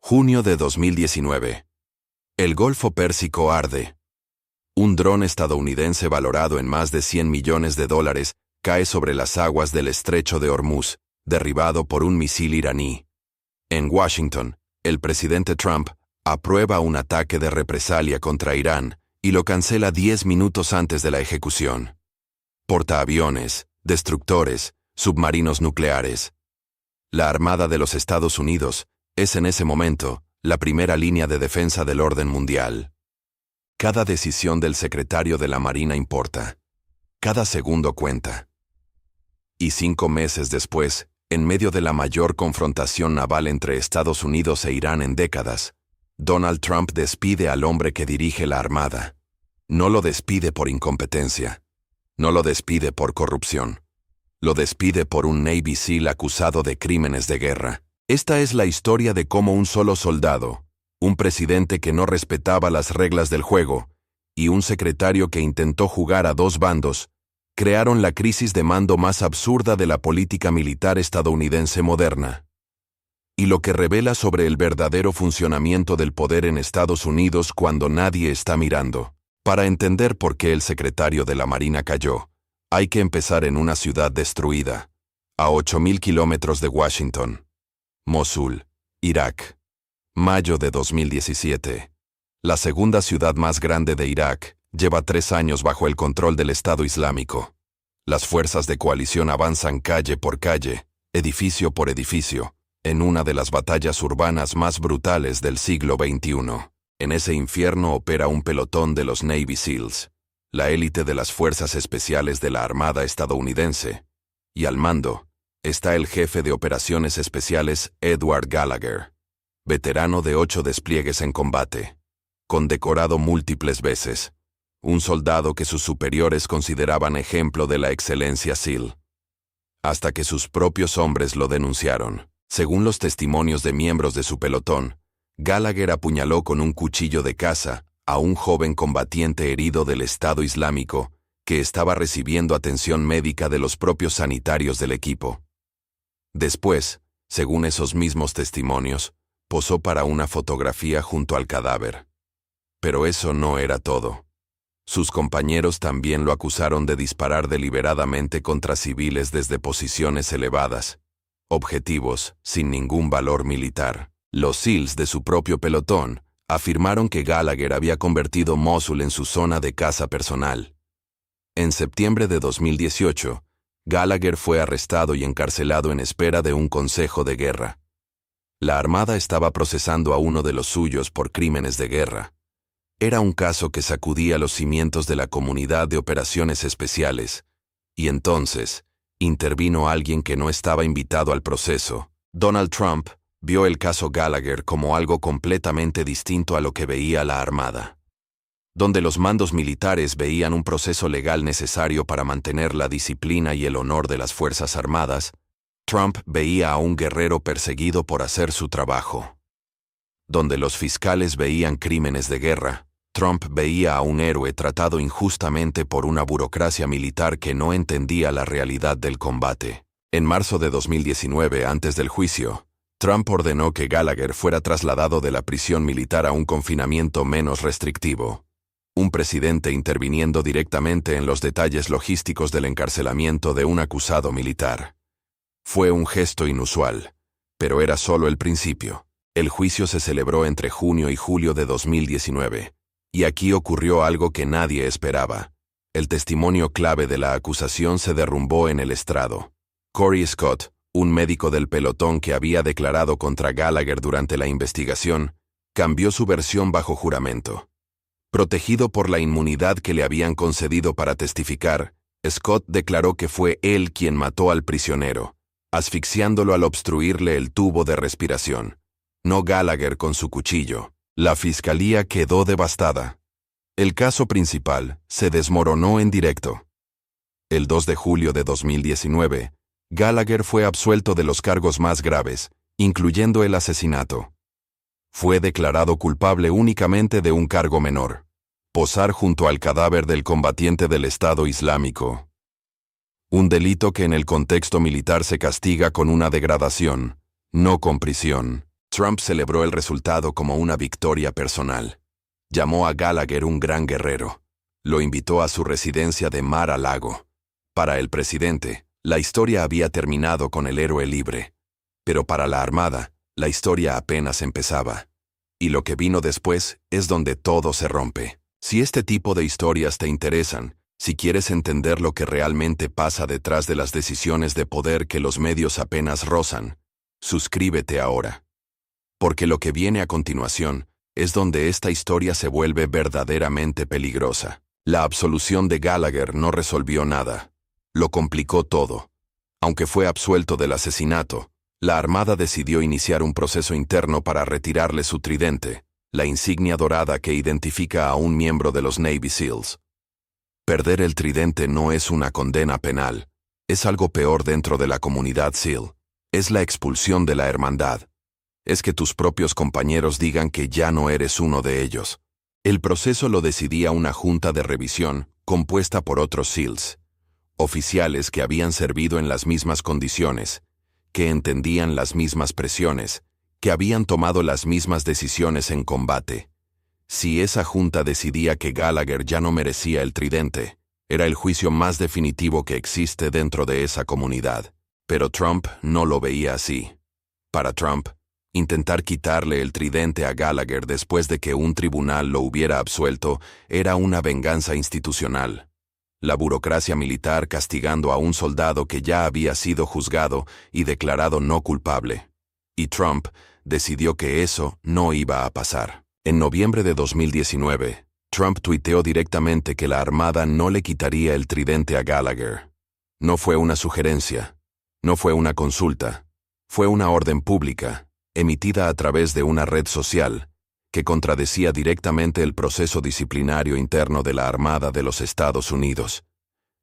Junio de 2019. El Golfo Pérsico arde. Un dron estadounidense valorado en más de $100 millones cae sobre las aguas del estrecho de Hormuz, derribado por un misil iraní. En Washington, el presidente Trump aprueba un ataque de represalia contra Irán y lo cancela 10 minutos antes de la ejecución. Portaaviones, destructores, submarinos nucleares. La Armada de los Estados Unidos es en ese momento la primera línea de defensa del orden mundial. Cada decisión del secretario de la Marina importa. Cada segundo cuenta. Y 5 meses después, en medio de la mayor confrontación naval entre Estados Unidos e Irán en décadas, Donald Trump despide al hombre que dirige la Armada. No lo despide por incompetencia. No lo despide por corrupción. Lo despide por un Navy SEAL acusado de crímenes de guerra. Esta es la historia de cómo un solo soldado, un presidente que no respetaba las reglas del juego, y un secretario que intentó jugar a dos bandos, crearon la crisis de mando más absurda de la política militar estadounidense moderna. Y lo que revela sobre el verdadero funcionamiento del poder en Estados Unidos cuando nadie está mirando. Para entender por qué el secretario de la Marina cayó, hay que empezar en una ciudad destruida, a 8.000 kilómetros de Washington. Mosul, Irak. Mayo de 2017. La segunda ciudad más grande de Irak lleva 3 años bajo el control del Estado Islámico. Las fuerzas de coalición avanzan calle por calle, edificio por edificio, en una de las batallas urbanas más brutales del siglo XXI. En ese infierno opera un pelotón de los Navy SEALs, la élite de las fuerzas especiales de la Armada estadounidense, y al mando está el jefe de operaciones especiales Edward Gallagher, veterano de 8 despliegues en combate, condecorado múltiples veces, un soldado que sus superiores consideraban ejemplo de la excelencia SEAL, hasta que sus propios hombres lo denunciaron. Según los testimonios de miembros de su pelotón, Gallagher apuñaló con un cuchillo de caza a un joven combatiente herido del Estado Islámico que estaba recibiendo atención médica de los propios sanitarios del equipo. Después, según esos mismos testimonios, posó para una fotografía junto al cadáver. Pero eso no era todo. Sus compañeros también lo acusaron de disparar deliberadamente contra civiles desde posiciones elevadas, objetivos sin ningún valor militar. Los SEALs de su propio pelotón afirmaron que Gallagher había convertido Mosul en su zona de caza personal. En septiembre de 2018, Gallagher fue arrestado y encarcelado en espera de un consejo de guerra. La Armada estaba procesando a uno de los suyos por crímenes de guerra. Era un caso que sacudía los cimientos de la comunidad de operaciones especiales, y entonces intervino alguien que no estaba invitado al proceso. Donald Trump vio el caso Gallagher como algo completamente distinto a lo que veía la Armada. Donde los mandos militares veían un proceso legal necesario para mantener la disciplina y el honor de las Fuerzas Armadas, Trump veía a un guerrero perseguido por hacer su trabajo. Donde los fiscales veían crímenes de guerra, Trump veía a un héroe tratado injustamente por una burocracia militar que no entendía la realidad del combate. En marzo de 2019, antes del juicio, Trump ordenó que Gallagher fuera trasladado de la prisión militar a un confinamiento menos restrictivo. Un presidente interviniendo directamente en los detalles logísticos del encarcelamiento de un acusado militar. Fue un gesto inusual, pero era solo el principio. El juicio se celebró entre junio y julio de 2019, y aquí ocurrió algo que nadie esperaba. El testimonio clave de la acusación se derrumbó en el estrado. Corey Scott, un médico del pelotón que había declarado contra Gallagher durante la investigación, cambió su versión bajo juramento. Protegido por la inmunidad que le habían concedido para testificar, Scott declaró que fue él quien mató al prisionero, asfixiándolo al obstruirle el tubo de respiración. No Gallagher con su cuchillo. La fiscalía quedó devastada. El caso principal se desmoronó en directo. El 2 de julio de 2019, Gallagher fue absuelto de los cargos más graves, incluyendo el asesinato. Fue declarado culpable únicamente de un cargo menor: posar junto al cadáver del combatiente del Estado Islámico. Un delito que en el contexto militar se castiga con una degradación, no con prisión. Trump celebró el resultado como una victoria personal. Llamó a Gallagher un gran guerrero. Lo invitó a su residencia de Mar-a-Lago. Para el presidente, la historia había terminado con el héroe libre. Pero para la Armada, la historia apenas empezaba. Y lo que vino después es donde todo se rompe. Si este tipo de historias te interesan, si quieres entender lo que realmente pasa detrás de las decisiones de poder que los medios apenas rozan, suscríbete ahora. Porque lo que viene a continuación es donde esta historia se vuelve verdaderamente peligrosa. La absolución de Gallagher no resolvió nada. Lo complicó todo. Aunque fue absuelto del asesinato, la Armada decidió iniciar un proceso interno para retirarle su tridente, la insignia dorada que identifica a un miembro de los Navy SEALs. Perder el tridente no es una condena penal, es algo peor dentro de la comunidad SEAL. Es la expulsión de la hermandad. Es que tus propios compañeros digan que ya no eres uno de ellos. El proceso lo decidía una junta de revisión compuesta por otros SEALs, oficiales que habían servido en las mismas condiciones, que entendían las mismas presiones, que habían tomado las mismas decisiones en combate. Si esa junta decidía que Gallagher ya no merecía el tridente, era el juicio más definitivo que existe dentro de esa comunidad. Pero Trump no lo veía así. Para Trump, intentar quitarle el tridente a Gallagher después de que un tribunal lo hubiera absuelto era una venganza institucional. La burocracia militar castigando a un soldado que ya había sido juzgado y declarado no culpable. Y Trump decidió que eso no iba a pasar. En noviembre de 2019, Trump tuiteó directamente que la Armada no le quitaría el tridente a Gallagher. No fue una sugerencia, no fue una consulta, fue una orden pública, emitida a través de una red social, que contradecía directamente el proceso disciplinario interno de la Armada de los Estados Unidos.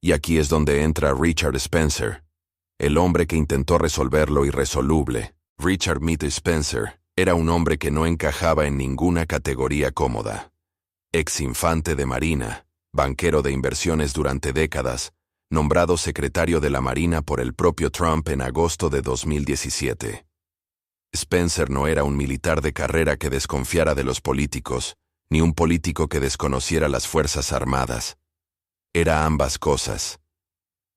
Y aquí es donde entra Richard Spencer, el hombre que intentó resolver lo irresoluble. Richard Meade Spencer era un hombre que no encajaba en ninguna categoría cómoda. Ex infante de Marina, banquero de inversiones durante décadas, nombrado secretario de la Marina por el propio Trump en agosto de 2017. Spencer no era un militar de carrera que desconfiara de los políticos, ni un político que desconociera las Fuerzas Armadas. Era ambas cosas.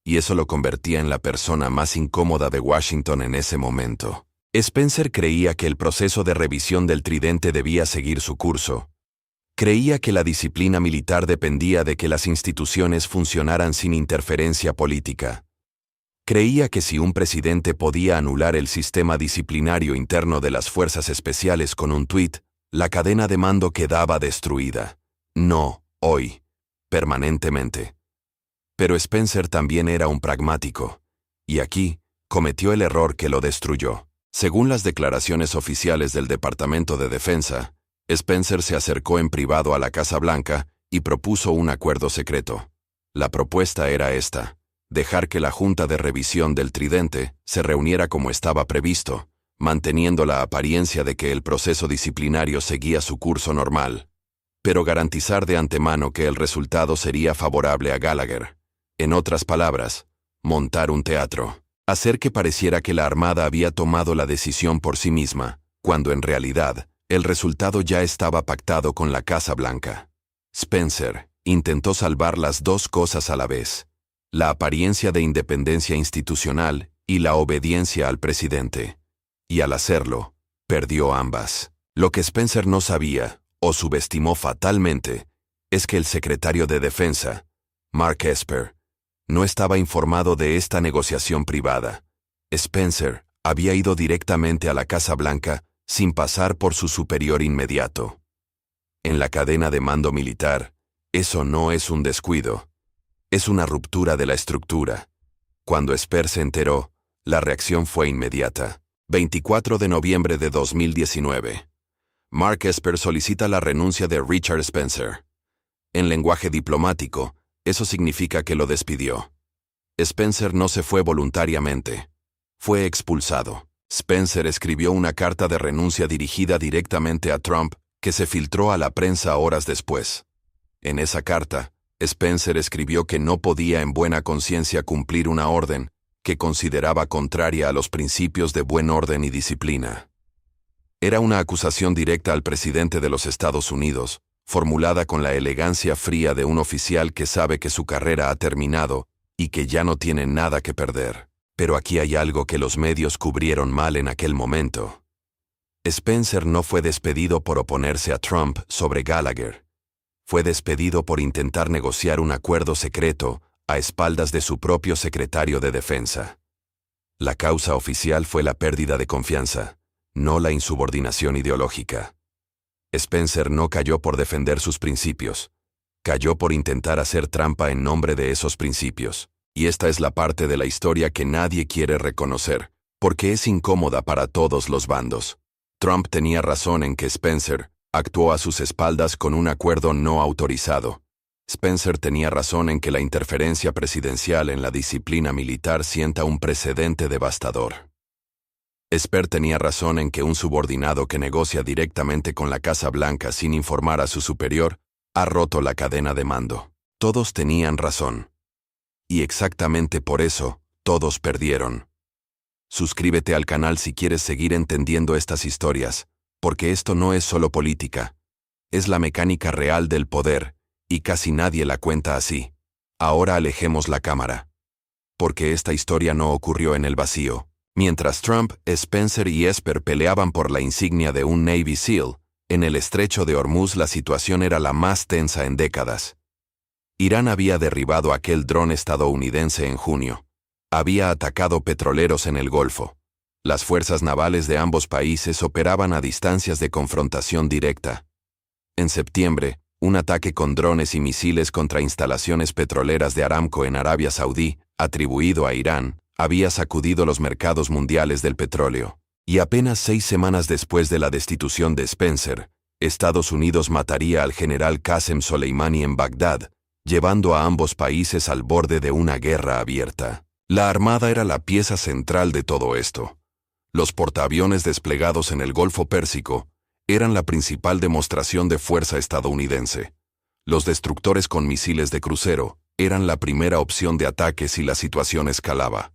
Y eso lo convertía en la persona más incómoda de Washington en ese momento. Spencer creía que el proceso de revisión del tridente debía seguir su curso. Creía que la disciplina militar dependía de que las instituciones funcionaran sin interferencia política. Creía que si un presidente podía anular el sistema disciplinario interno de las fuerzas especiales con un tuit, la cadena de mando quedaba destruida. No, hoy, permanentemente. Pero Spencer también era un pragmático, y aquí cometió el error que lo destruyó. Según las declaraciones oficiales del Departamento de Defensa, Spencer se acercó en privado a la Casa Blanca y propuso un acuerdo secreto. La propuesta era esta: dejar que la Junta de Revisión del Tridente se reuniera como estaba previsto, manteniendo la apariencia de que el proceso disciplinario seguía su curso normal, pero garantizar de antemano que el resultado sería favorable a Gallagher. En otras palabras, montar un teatro. Hacer que pareciera que la Armada había tomado la decisión por sí misma, cuando en realidad, el resultado ya estaba pactado con la Casa Blanca. Spencer intentó salvar las dos cosas a la vez: la apariencia de independencia institucional y la obediencia al presidente. Y al hacerlo, perdió ambas. Lo que Spencer no sabía, o subestimó fatalmente, es que el secretario de Defensa, Mark Esper, no estaba informado de esta negociación privada. Spencer había ido directamente a la Casa Blanca sin pasar por su superior inmediato. En la cadena de mando militar, eso no es un descuido. Es una ruptura de la estructura. Cuando Esper se enteró, la reacción fue inmediata. 24 de noviembre de 2019. Mark Esper solicita la renuncia de Richard Spencer. En lenguaje diplomático, eso significa que lo despidió. Spencer no se fue voluntariamente. Fue expulsado. Spencer escribió una carta de renuncia dirigida directamente a Trump, que se filtró a la prensa horas después. En esa carta, Spencer escribió que no podía en buena conciencia cumplir una orden que consideraba contraria a los principios de buen orden y disciplina. Era una acusación directa al presidente de los Estados Unidos, formulada con la elegancia fría de un oficial que sabe que su carrera ha terminado y que ya no tiene nada que perder. Pero aquí hay algo que los medios cubrieron mal en aquel momento. Spencer no fue despedido por oponerse a Trump sobre Gallagher. Fue despedido por intentar negociar un acuerdo secreto a espaldas de su propio secretario de Defensa. La causa oficial fue la pérdida de confianza, no la insubordinación ideológica. Spencer no cayó por defender sus principios. Cayó por intentar hacer trampa en nombre de esos principios. Y esta es la parte de la historia que nadie quiere reconocer, porque es incómoda para todos los bandos. Trump tenía razón en que Spencer actuó a sus espaldas con un acuerdo no autorizado. Spencer tenía razón en que la interferencia presidencial en la disciplina militar sienta un precedente devastador. Esper tenía razón en que un subordinado que negocia directamente con la Casa Blanca sin informar a su superior ha roto la cadena de mando. Todos tenían razón. Y exactamente por eso, todos perdieron. Suscríbete al canal si quieres seguir entendiendo estas historias, porque esto no es solo política. Es la mecánica real del poder, y casi nadie la cuenta así. Ahora alejemos la cámara. Porque esta historia no ocurrió en el vacío. Mientras Trump, Spencer y Esper peleaban por la insignia de un Navy SEAL, en el estrecho de Hormuz la situación era la más tensa en décadas. Irán había derribado aquel dron estadounidense en junio. Había atacado petroleros en el Golfo. Las fuerzas navales de ambos países operaban a distancias de confrontación directa. En septiembre, un ataque con drones y misiles contra instalaciones petroleras de Aramco en Arabia Saudí, atribuido a Irán, había sacudido los mercados mundiales del petróleo. Y apenas 6 semanas después de la destitución de Spencer, Estados Unidos mataría al general Qasem Soleimani en Bagdad, llevando a ambos países al borde de una guerra abierta. La Armada era la pieza central de todo esto. Los portaaviones desplegados en el Golfo Pérsico eran la principal demostración de fuerza estadounidense. Los destructores con misiles de crucero eran la primera opción de ataque si la situación escalaba.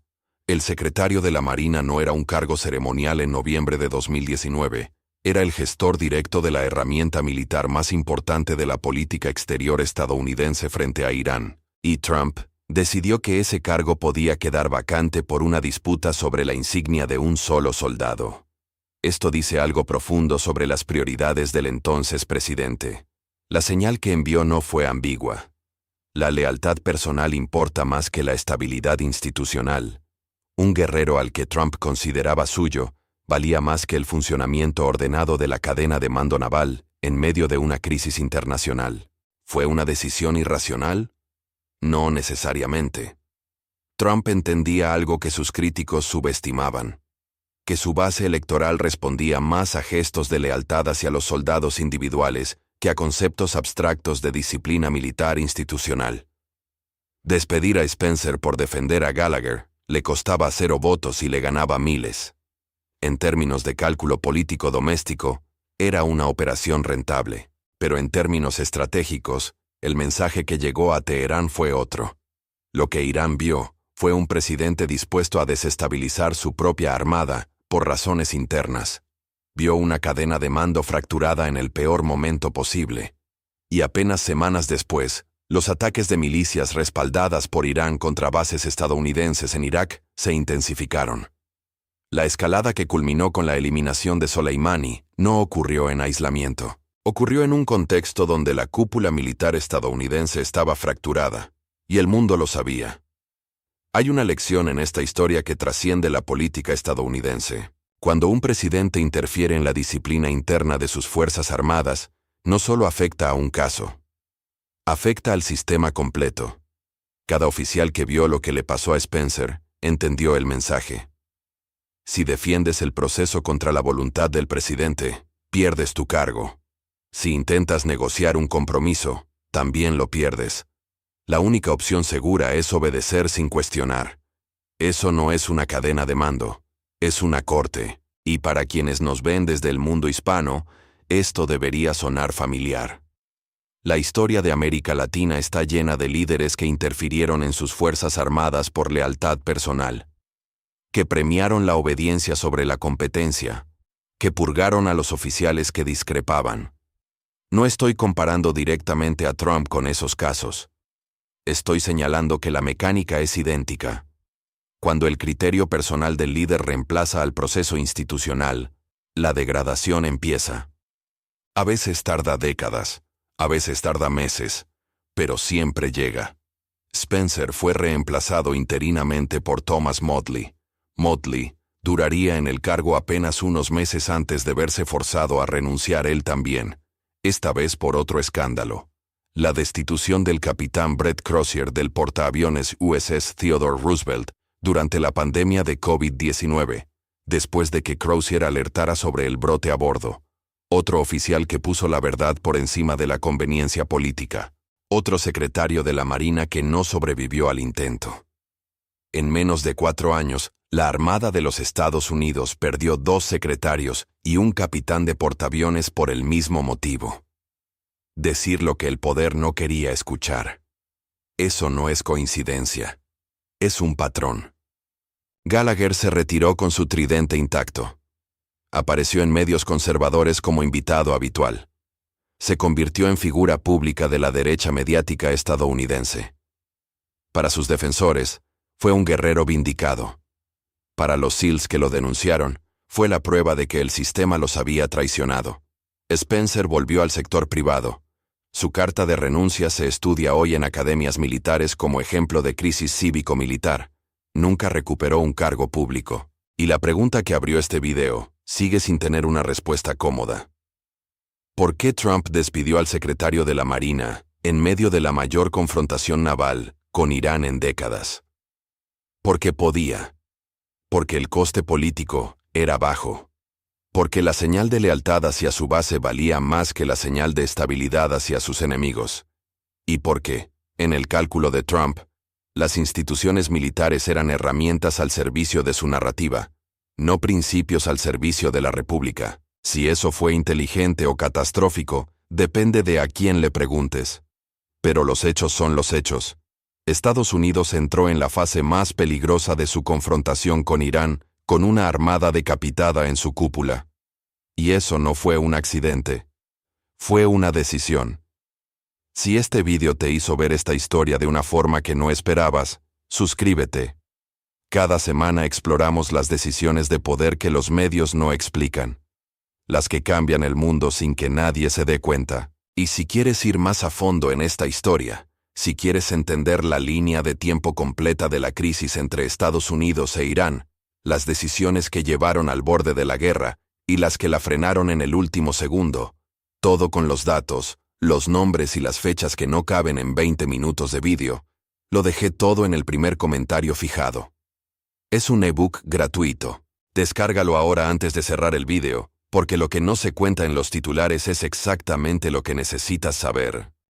El secretario de la Marina no era un cargo ceremonial en noviembre de 2019, era el gestor directo de la herramienta militar más importante de la política exterior estadounidense frente a Irán, y Trump decidió que ese cargo podía quedar vacante por una disputa sobre la insignia de un solo soldado. Esto dice algo profundo sobre las prioridades del entonces presidente. La señal que envió no fue ambigua. La lealtad personal importa más que la estabilidad institucional. Un guerrero al que Trump consideraba suyo valía más que el funcionamiento ordenado de la cadena de mando naval en medio de una crisis internacional. ¿Fue una decisión irracional? No necesariamente. Trump entendía algo que sus críticos subestimaban, que su base electoral respondía más a gestos de lealtad hacia los soldados individuales que a conceptos abstractos de disciplina militar institucional. Despedir a Spencer por defender a Gallagher le costaba 0 votos y le ganaba miles. En términos de cálculo político doméstico, era una operación rentable, pero en términos estratégicos, el mensaje que llegó a Teherán fue otro. Lo que Irán vio fue un presidente dispuesto a desestabilizar su propia armada por razones internas. Vio una cadena de mando fracturada en el peor momento posible. Y apenas semanas después, los ataques de milicias respaldadas por Irán contra bases estadounidenses en Irak se intensificaron. La escalada que culminó con la eliminación de Soleimani no ocurrió en aislamiento. Ocurrió en un contexto donde la cúpula militar estadounidense estaba fracturada, y el mundo lo sabía. Hay una lección en esta historia que trasciende la política estadounidense. Cuando un presidente interfiere en la disciplina interna de sus fuerzas armadas, no solo afecta a un caso. Afecta al sistema completo. Cada oficial que vio lo que le pasó a Spencer entendió el mensaje. Si defiendes el proceso contra la voluntad del presidente, pierdes tu cargo. Si intentas negociar un compromiso, también lo pierdes. La única opción segura es obedecer sin cuestionar. Eso no es una cadena de mando, es una corte, y para quienes nos ven desde el mundo hispano, esto debería sonar familiar. La historia de América Latina está llena de líderes que interfirieron en sus fuerzas armadas por lealtad personal, que premiaron la obediencia sobre la competencia, que purgaron a los oficiales que discrepaban. No estoy comparando directamente a Trump con esos casos. Estoy señalando que la mecánica es idéntica. Cuando el criterio personal del líder reemplaza al proceso institucional, la degradación empieza. A veces tarda décadas, a veces tarda meses, pero siempre llega. Spencer fue reemplazado interinamente por Thomas Motley. Motley duraría en el cargo apenas unos meses antes de verse forzado a renunciar él también, esta vez por otro escándalo: la destitución del capitán Brett Crozier del portaaviones USS Theodore Roosevelt durante la pandemia de COVID-19, después de que Crozier alertara sobre el brote a bordo. Otro oficial que puso la verdad por encima de la conveniencia política. Otro secretario de la Marina que no sobrevivió al intento. En menos de 4 años, la Armada de los Estados Unidos perdió 2 secretarios y un capitán de portaaviones por el mismo motivo. Decir lo que el poder no quería escuchar. Eso no es coincidencia. Es un patrón. Gallagher se retiró con su tridente intacto. Apareció en medios conservadores como invitado habitual. Se convirtió en figura pública de la derecha mediática estadounidense. Para sus defensores, fue un guerrero vindicado. Para los SEALs que lo denunciaron, fue la prueba de que el sistema los había traicionado. Spencer volvió al sector privado. Su carta de renuncia se estudia hoy en academias militares como ejemplo de crisis cívico-militar. Nunca recuperó un cargo público. Y la pregunta que abrió este video sigue sin tener una respuesta cómoda. ¿Por qué Trump despidió al secretario de la Marina en medio de la mayor confrontación naval con Irán en décadas? Porque podía. Porque el coste político era bajo. Porque la señal de lealtad hacia su base valía más que la señal de estabilidad hacia sus enemigos. Y porque, en el cálculo de Trump, las instituciones militares eran herramientas al servicio de su narrativa, no principios al servicio de la República. Si eso fue inteligente o catastrófico, depende de a quién le preguntes. Pero los hechos son los hechos. Estados Unidos entró en la fase más peligrosa de su confrontación con Irán, con una armada decapitada en su cúpula. Y eso no fue un accidente. Fue una decisión. Si este vídeo te hizo ver esta historia de una forma que no esperabas, suscríbete. Cada semana exploramos las decisiones de poder que los medios no explican. Las que cambian el mundo sin que nadie se dé cuenta. Y si quieres ir más a fondo en esta historia, si quieres entender la línea de tiempo completa de la crisis entre Estados Unidos e Irán, las decisiones que llevaron al borde de la guerra y las que la frenaron en el último segundo, todo con los datos, los nombres y las fechas que no caben en 20 minutos de vídeo, lo dejé todo en el primer comentario fijado. Es un ebook gratuito. Descárgalo ahora antes de cerrar el vídeo, porque lo que no se cuenta en los titulares es exactamente lo que necesitas saber.